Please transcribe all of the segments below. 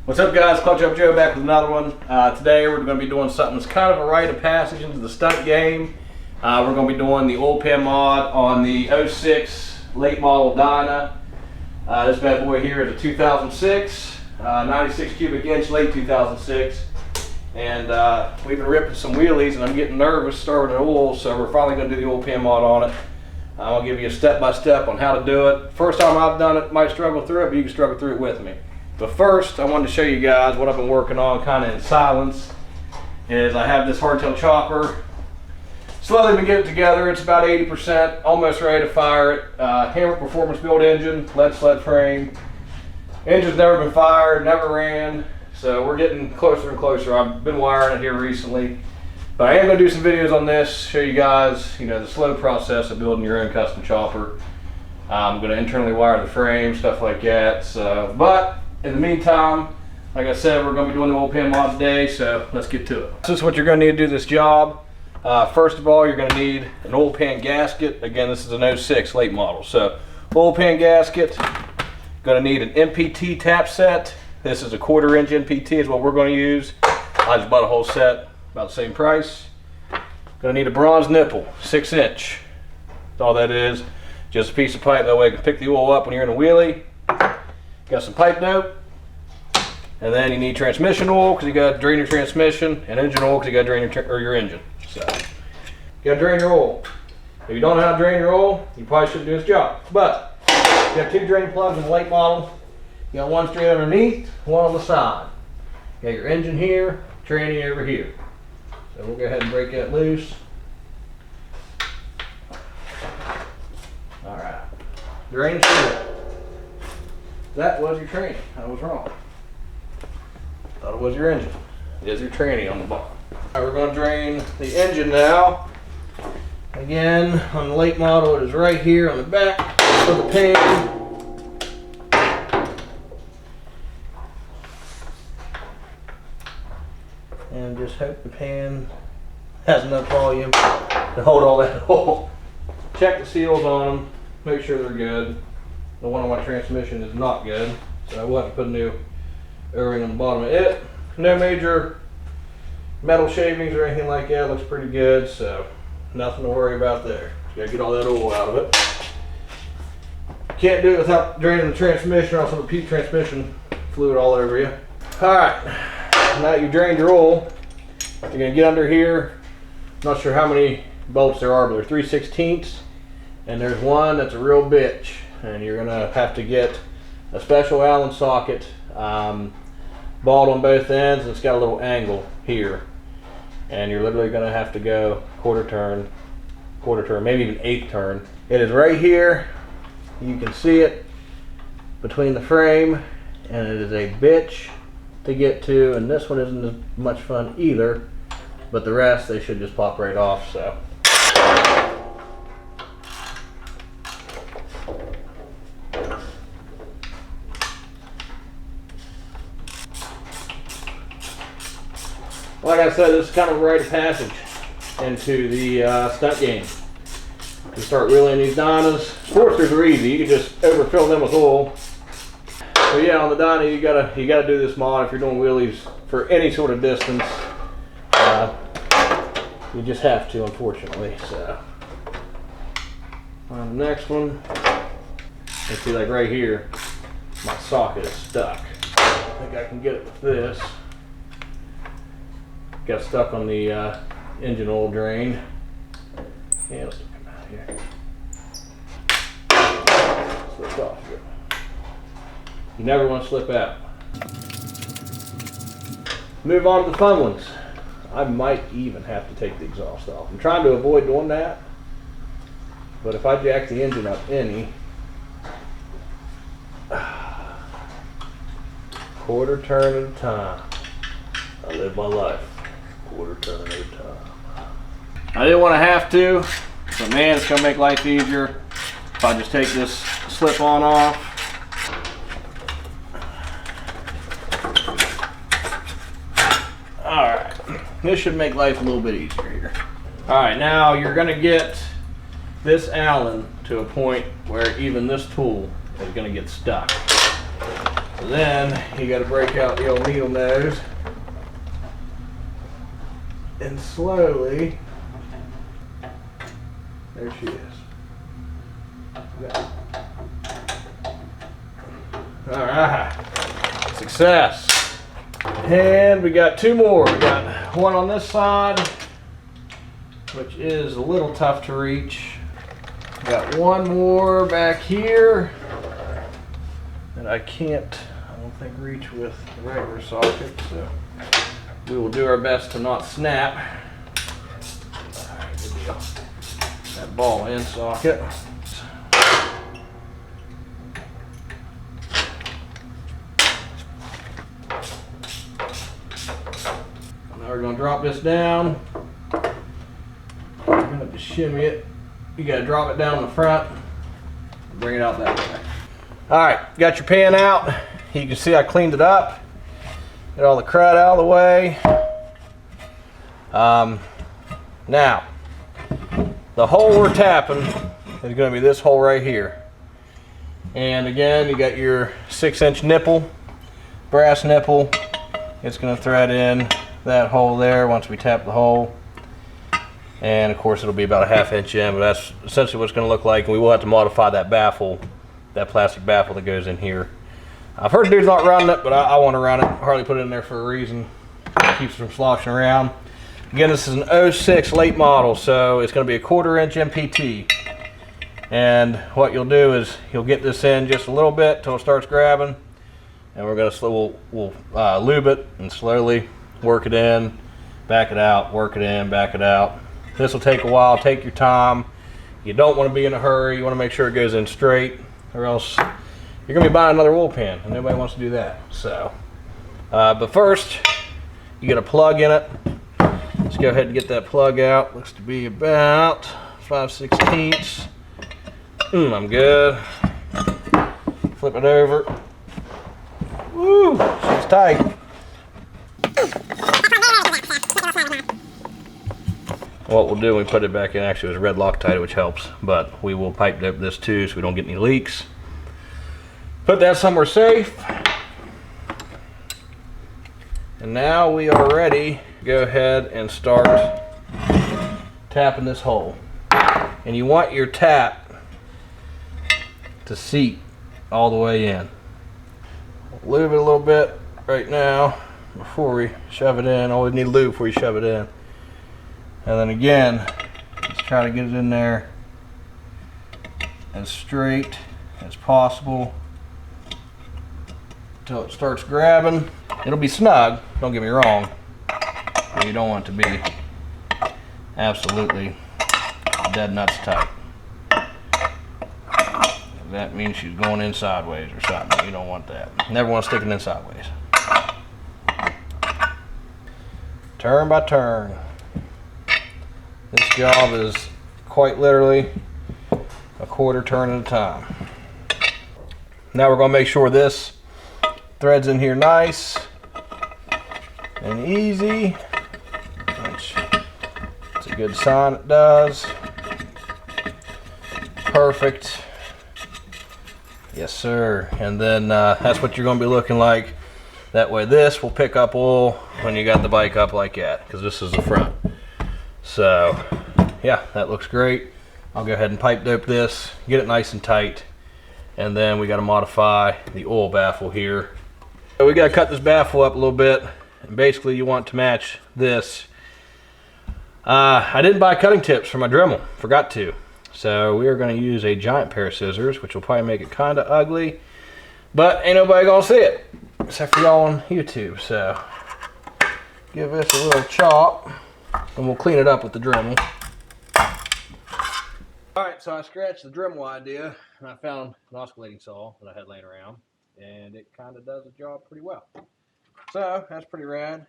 What's up, guys? Clutch Up Joe back with another one. Today we're going to be doing something that's kind of a rite of passage into the stunt game. We're going to be doing the oil pan mod on the 06 late model Dyna. This bad boy here is a 2006, 96 cubic inch, late 2006. And we've been ripping some wheelies and I'm getting nervous starting the oil, so we're finally going to do the oil pan mod on it. I'll give you a step-by-step on how to do it. First time I've done it, might struggle through it, but you can struggle through it with me. But first, I wanted to show you guys what I've been working on kind of in silence. Is I have this hardtail chopper. Slowly been getting it together. It's about 80%, almost ready to fire it. Hammer Performance build engine, lead sled frame. Engine's never been fired, never ran. So we're getting closer and closer. I've been wiring it here recently. But I am going to do some videos on this, show you guys, the slow process of building your own custom chopper. I'm going to internally wire the frame, stuff like that. But in the meantime, like I said, we're going to be doing the oil pan mod today, so let's get to it. This is what you're going to need to do this job. First of all, you're going to need an oil pan gasket. Again, this is an 06 late model. So oil pan gasket, going to need an MPT tap set. This is a 1/4 inch MPT is what we're going to use. I just bought a whole set, about the same price. Going to need a bronze nipple, 6 inch. That's all that is. Just a piece of pipe, that way you can pick the oil up when you're in a wheelie. Got some pipe dope, and then you need transmission oil because you got to drain your transmission, and engine oil because you got to drain your engine. So you got to drain your oil. If you don't know how to drain your oil, you probably shouldn't do this job. But you got 2 drain plugs in the late model. You got one straight underneath, one on the side. You got your engine here, tranny over here. So we'll go ahead and break that loose. All right, drain the seal. That was your tranny. I was wrong. Thought it was your engine. It is your tranny on the bottom. Alright, we're going to drain the engine now. Again, on the late model, it is right here on the back of the pan. And just hope the pan has enough volume to hold all that oil. Check the seals on them. Make sure they're good. The one on my transmission is not good, so I will have to put a new O-ring on the bottom of it. No major metal shavings or anything like that. Looks pretty good, so nothing to worry about there. Just gotta get all that oil out of it. Can't do it without draining the transmission, or else it'll repeat transmission fluid all over you. All right, now that you've drained your oil, you're gonna get under here. Not sure how many bolts there are, but they're 3/16, and there's one that's a real bitch. And you're gonna have to get a special Allen socket, balled on both ends, and it's got a little angle here. And you're literally gonna have to go quarter turn, maybe even 1/8 turn. It is right here. You can see it between the frame, and it is a bitch to get to. And this one isn't as much fun either, but the rest, they should just pop right off, so. Like I said, this is kind of a rite of passage into the stunt game. You start wheeling these Dynas. Sportsters are easy. You can just overfill them with oil. So yeah, on the Dyna, you gotta do this mod if you're doing wheelies for any sort of distance. You just have to, unfortunately. So on the next one, you see, like right here, my socket is stuck. I think I can get it with this. Got stuck on the engine oil drain. Yeah, let's come out here. Slipped off here. You never want to slip out. Move on to the fun ones. I might even have to take the exhaust off. I'm trying to avoid doing that, but if I jack the engine up any, quarter turn at a time, I live my life. Quarter turn at a time. I didn't want to have to, but man, it's gonna make life easier if I just take this slip on off. All right, this should make life a little bit easier here. All right, now you're gonna get this Allen to a point where even this tool is gonna get stuck. Then you got to break out the old needle nose and slowly, there she is. All right, success. And we got two more. We got one on this side, which is a little tough to reach. Got one more back here that I don't think, reach with the regular socket, so we will do our best to not snap. All right, good deal. That ball end socket. Now we're going to drop this down. We're going to have to shimmy it. You got to drop it down in the front and bring it out that way. All right, got your pan out. You can see I cleaned it up. Get all the crud out of the way. Now, the hole we're tapping is going to be this hole right here. And again, you got your 6-inch nipple, brass nipple. It's going to thread in that hole there once we tap the hole. And of course it'll be about a 1/2 inch in, but that's essentially what it's going to look like. And we will have to modify that baffle, that plastic baffle that goes in here. I've heard dudes not rounding it, but I want to round it. Harley put it in there for a reason. It keeps it from sloshing around. Again, this is an 06 late model, so it's going to be a 1/4 inch MPT. And what you'll do is you'll get this in just a little bit till it starts grabbing, and we're going to we'll lube it and slowly work it in, back it out, work it in, back it out. This will take a while. Take your time. You don't want to be in a hurry. You want to make sure it goes in straight, or else you're going to be buying another wool pan, and nobody wants to do that. So, but first, you get a plug in it. Let's go ahead and get that plug out. Looks to be about 5/16. I'm good. Flip it over. Woo, she's tight. What we'll do when we put it back in, actually, is red Loctite, which helps, but we will pipe dope this too so we don't get any leaks. Put that somewhere safe. And now we are ready to go ahead and start tapping this hole. And you want your tap to seat all the way in. Lube it a little bit right now before we shove it in. Always need lube before you shove it in. And then again, let's try to get it in there as straight as possible until it starts grabbing. It'll be snug, don't get me wrong, but you don't want it to be absolutely dead nuts tight. That means she's going in sideways or something. You don't want that. Never want to stick it in sideways. Turn by turn. This job is quite literally a 1/4 turn at a time. Now we're going to make sure this threads in here nice and easy, which it's a good sign it does. Perfect. Yes, sir. And then that's what you're going to be looking like. That way this will pick up oil when you got the bike up like that, because this is the front. So yeah, that looks great. I'll go ahead and pipe dope this, get it nice and tight, and then we got to modify the oil baffle here. So we got to cut this baffle up a little bit, and basically you want to match this. I didn't buy cutting tips for my Dremel, forgot to. So we are going to use a giant pair of scissors, which will probably make it kind of ugly, but ain't nobody going to see it, except for y'all on YouTube. So give this a little chop, and we'll clean it up with the Dremel. Alright, so I scratched the Dremel idea, and I found an oscillating saw that I had laying around, and it kind of does the job pretty well. So that's pretty rad.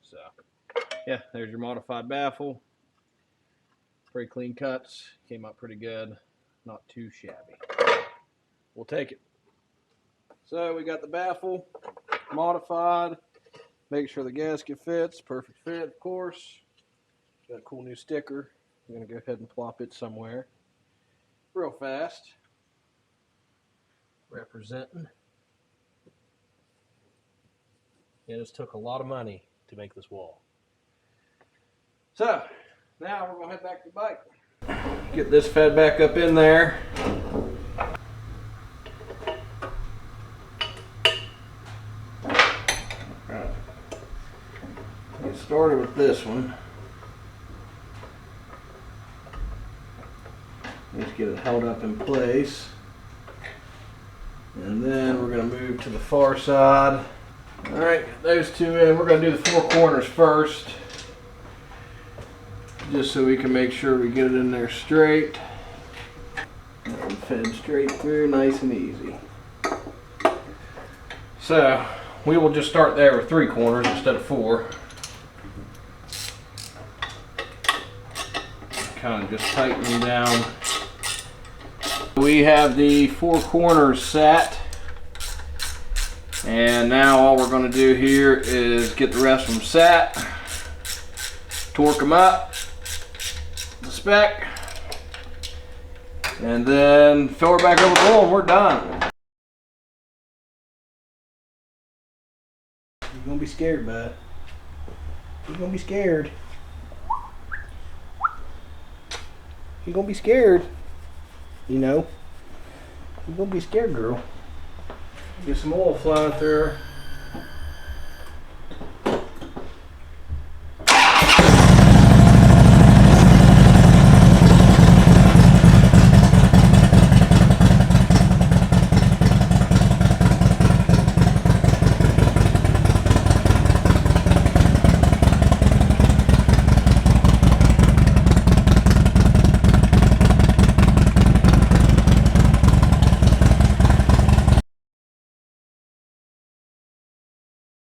So yeah, there's your modified baffle. Pretty clean cuts, came out pretty good, not too shabby. We'll take it. So we got the baffle modified. Make sure the gasket fits. Perfect fit, of course. Got a cool new sticker. I'm going to go ahead and plop it somewhere real fast. Representing. It just took a lot of money to make this wall. So, now we're going to head back to the bike. Get this fed back up in there. Right. Get started with this one. Just get it held up in place. And then we're going to move to the far side. Alright, get those two in. We're going to do the 4 corners first. Just so we can make sure we get it in there straight. And fed straight through, nice and easy. So, we will just start there with 3 corners instead of 4. Kind of just tightening down. We have the 4 corners set, and now all we're going to do here is get the rest of them set, torque them up, the spec, and then fill her back up with oil and we're done. You're going to be scared, bud. You're going to be scared. You're going to be scared. You know, you're gonna be scared, girl. Get some oil flowing through her.